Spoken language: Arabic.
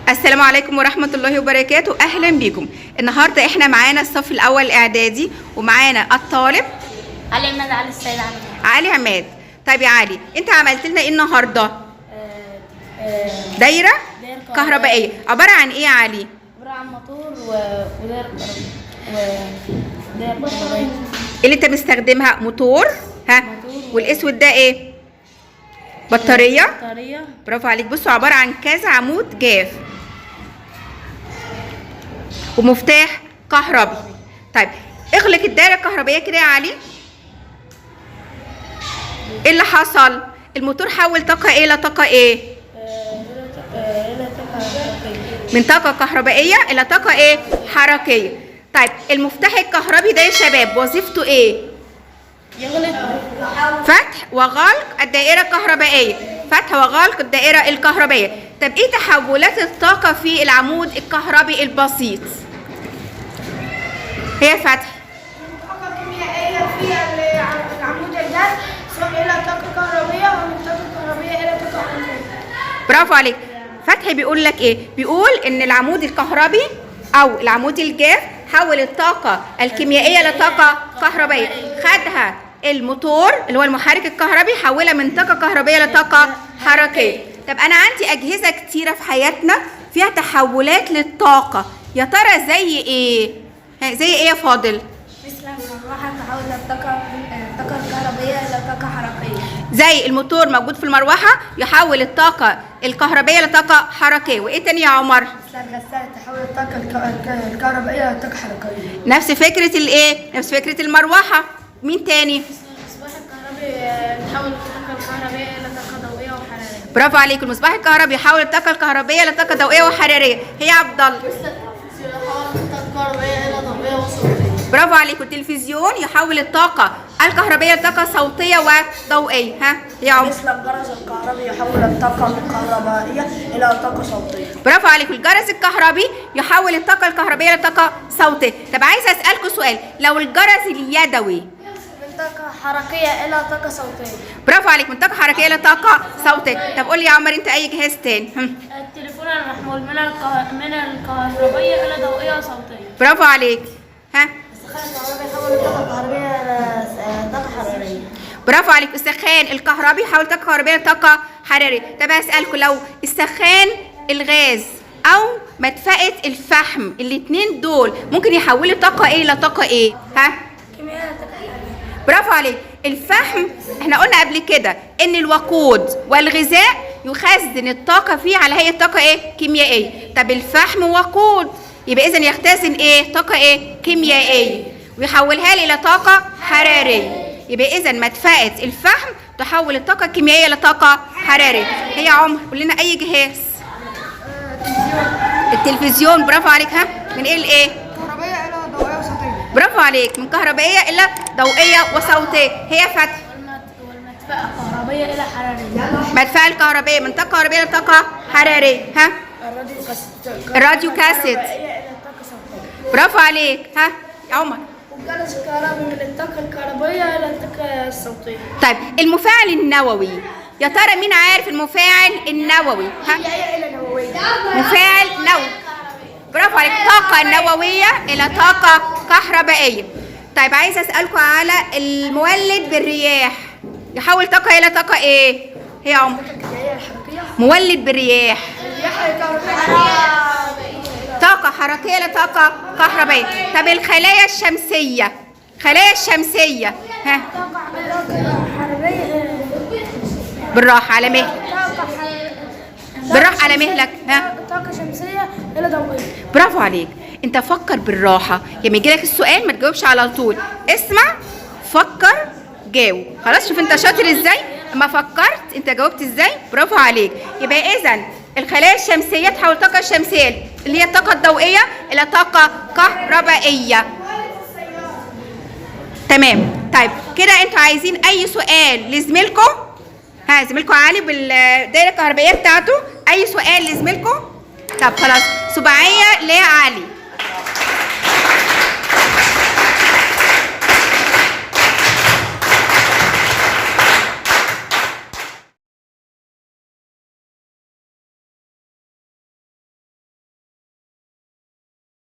السلام عليكم ورحمة الله وبركاته. أهلا بكم. النهاردة احنا معانا الصف الأول الإعدادي ومعانا الطالب علي عماد. علي السيد علي عماد. طيب يا علي، أنت عملت لنا إيه النهاردة؟ دايرة كهربائية. عبارة عن إيه يا علي؟ عبارة عن موتور ودايرة كهربائية. اللي أنت مستخدمها موتور، والأسود ده إيه؟ بطارية. برافو عليك. بصوا، عبارة عن كذا عمود جاف ومفتاح كهربي. طيب اغلق الدايره الكهربائيه كده يا علي. ايه اللي حصل؟ الموتور حول طاقه ايه لطاقه ايه؟ من طاقه كهربائيه الى طاقه ايه؟ حركيه. طيب المفتاح الكهربي ده يا شباب وظيفته ايه؟ يغلق فتح وغلق الدائره الكهربائيه. فتح وغلق الدائره الكهربائيه. طب ايه تحولات الطاقه في العمود الكهربي البسيط؟ هي فتح. طاقة كيميائية في العمود الجاف إلى طاقة كهربية، ومن طاقة كهربية إلى طاقة حركية. برافو عليك. فتحي بيقول لك ايه؟ بيقول ان العمود الكهربي او العمود الجاف حول الطاقة الكيميائية لطاقة كهربية. خدها الموتور اللي هو المحرك الكهربي، حولها من طاقة كهربية لطاقة حركية. طب انا عندي اجهزة كتيرة في حياتنا فيها تحولات للطاقة، يا ترى زي ايه؟ زي ايه يا فاضل؟ مثل المروحة تحول الطاقة الكهربية إلى طاقة حركية. زي الموتور موجود في المروحة يحول الطاقة الكهربية لطاقة حركية. وايه تاني يا عمر؟ مثل الغسالة تحول الطاقة الكهربائية إلى طاقة حركية. نفس فكرة الايه؟ نفس فكرة المروحة. مين تاني؟ المصباح الكهربي تحول الطاقة الكهربائية إلى طاقة ضوئية وحرارية. برافو عليك. المصباح الكهربي يحول الطاقة الكهربائية لطاقة ضوئية وحرارية. هي يا عبد الله؟ برافو عليك. والتلفزيون يحول الطاقة الكهربائية لطاقة صوتية وضوئية. يا عمر؟ مثل الجرس الكهربي يحول الطاقة الكهربائية إلى طاقة صوتية. برافو عليك. الجرس الكهربي يحول الطاقة الكهربائية لطاقة صوتية. طب عايزة أسألكوا سؤال، لو الجرس اليدوي؟ من طاقة حركية إلى طاقة صوتية. برافو عليك. من طاقة حركية لطاقة صوتية. طب قول لي يا عمر انت اي جهاز تاني؟ التليفون المحمول من الكهربية إلى ضوئية وصوتية. برافو عليك. السخان الكهربي يحول الطاقة الكهربية إلى طاقة حرارية. برافو عليك. السخان الكهربي يحول طاقة كهربائية لطاقة حرارية. طب هسألكوا، لو السخان الغاز أو مدفأة الفحم، الاتنين دول ممكن يحولوا طاقة ايه لطاقة ايه؟ كيميائية طاقة حرارية. برافو عليك. الفحم احنا قلنا قبل كده ان الوقود والغذاء يخزن الطاقة فيه على هيئة طاقة ايه؟ كيميائية. طب الفحم وقود، يبقى اذا يختزن ايه؟ طاقة ايه؟ كيميائية، ويحولها لي الى طاقة حرارية. يبقى اذا مدفأة الفحم تحول الطاقة الكيميائية لطاقة حرارية. هي يا عمر قول لنا اي جهاز. التلفزيون. برافو عليك. من ايه لايه؟ كهربائية إلى ضوئية وصوتية. برافو عليك. من كهربائية الى ضوئية وصوتية. هي فتح. والمدفأة الكهربية إلى حرارية. مدفأة الكهربائية من طاقة كهربائية لطاقة حرارية. الراديو كاسيت. إلى طاقة صوتية. برافو عليك. يا عمر؟ والجرس الكهربي من الطاقة الكهربائية إلى الطاقة الصوتية. طيب المفاعل النووي، يا ترى مين عارف المفاعل النووي؟ كيميائية إلى نووية. مفاعل نووي. برافو عليك. طاقة نووية إلى طاقة كهربائية. طيب عايزة أسألكم على المولد بالرياح، يحول طاقة إلى طاقة إيه؟ هي يا عمر؟ الكيميائية الحركية. مولد بالرياح الرياح الكهربائية. طاقة حركية لطاقة كهربائية. طب الخلايا الشمسية، خلايا الشمسية طاقة حرارية. بالراحة على مهلك. بالراحة على مهلك. طاقة شمسية إلى ضوئية. برافو عليك. انت فكر بالراحة، لما يجيلك السؤال ما تجاوبش على طول، اسمع فكر جاوب. خلاص، شوف انت شاطر ازاي، اما فكرت انت جاوبت ازاي. برافو عليك. يبقى اذا الخلايا الشمسية تحول الطاقة الشمسية اللي هي الطاقة الضوئية إلى طاقة كهربائية. تمام. طيب كده انتوا عايزين أي سؤال لزميلكم؟ زميلكم علي بالدائرة الكهربائية بتاعته، أي سؤال لزميلكم؟ طب خلاص، سباعية لعلي.